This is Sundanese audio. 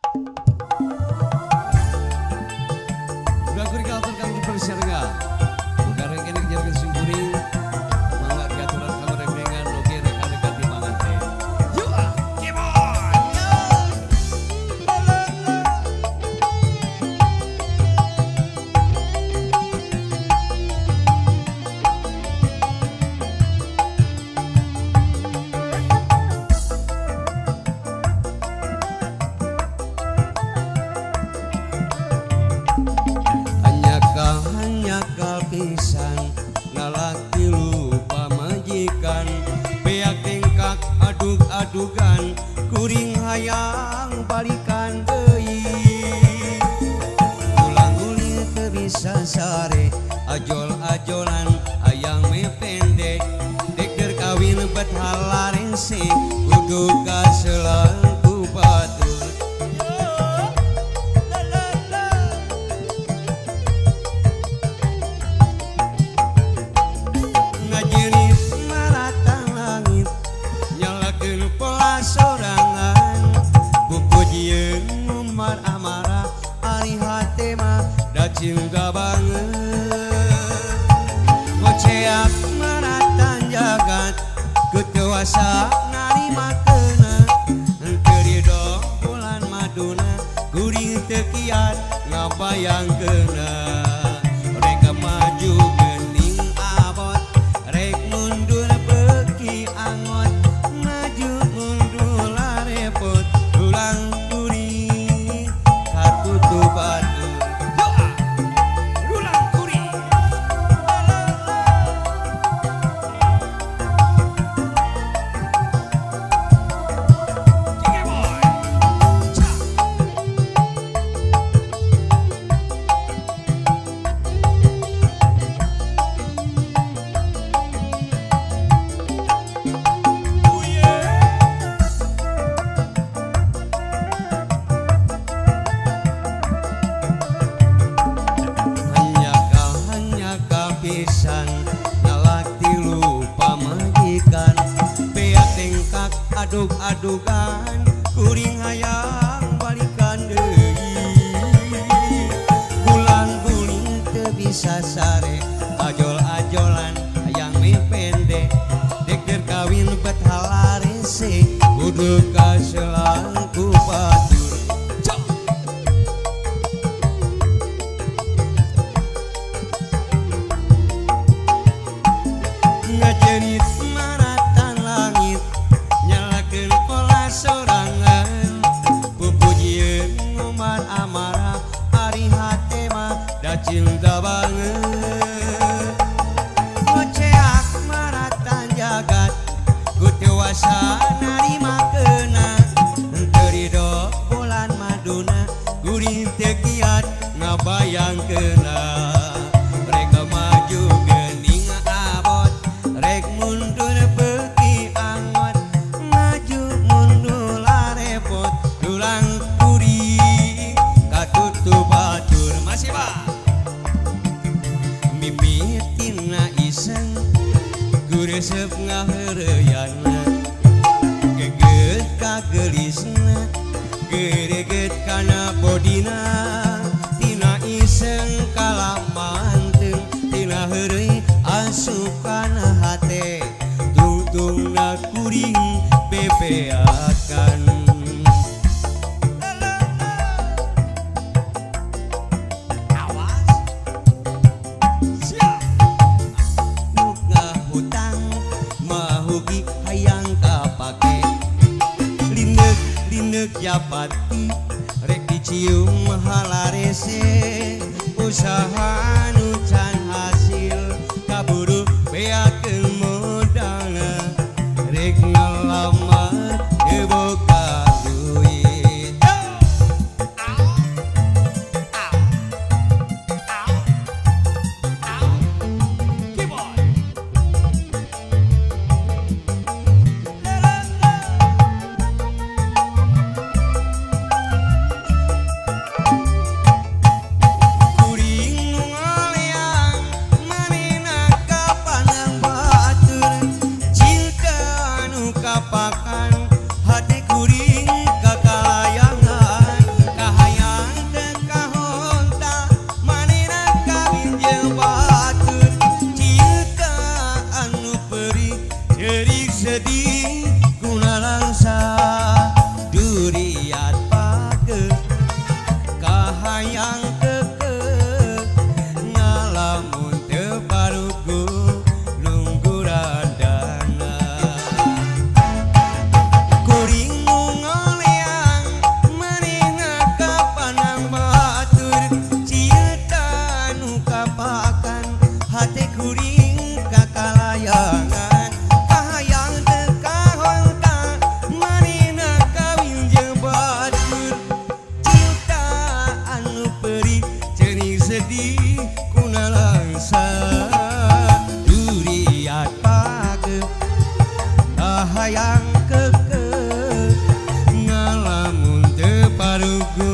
Udah kuring atur kanggo persiarengan. Bukareng kene kejarkeun simpuring. Mangga diaturan kanggo rembengan oge rekan-rekan timbangan teh. Yuk ah, kemon. Hanya pisan ngalaki lupa majikan beak tingkak adug-adugan kuring hayang balikan deui ulang-uling teu bisa sare ajol-ajolan hayang mependek deker kawin bet halarese kudu kaselang ku batur. Sorangan bupujieun umar amarah ari hate mah da cinta banget ngoceak maratan jagat kekuasa narimakeuna teu ridho bulan maduna kuring teu kiat ngabayangkeuna rek maju geuning abot rek mundur beuki angot maju mundur larepot ulang kuring katutup batur doa ulang kuring Cike boy Cak. Pisan nalaki lupa majikan beak tingkak adug-adugan kuring hayang balikan deui bulan-buling teu bisa sare ajol-ajolan hayang mepende deker kawin bet halarese kudu kaselang ku batur. Ngajerit maratan langit nyalakeun pola sorangan pupujieun umar amarah ari hate mah da cinta banget ngoceak maratan jagat ku teuasa narimakeuna teu ridho bulan maduna kuring teu kiat ngabayangkeuna rek maju geuning abot rek mundur beuki angot maju mundur larepot ulang kuring katutup batur masih ba mimitina iseng guresep ngaheureuyanna geget ka geulisna gereget kana bodina tina iseng kalamanteung tina heureuy asupan hate tungtungna kuring bebeakan awas siap nuka hutang mahugi hayang kapake lineuk japati rek dicium halarese usaha nu can hasil kaburu beakeun modalna rek ngalamar teu boga duit Keyboard. Kuring nu Cerik sedih kuna langsa duriat pake kahayang keke ngalamun teu parugu lungguran dana kuring nu ngoleang manehna kapanang batur cita nu kapakan hate kuring kakalayangan sedih kuna langsa duriat pake kahayang keke ngalamun teu parugu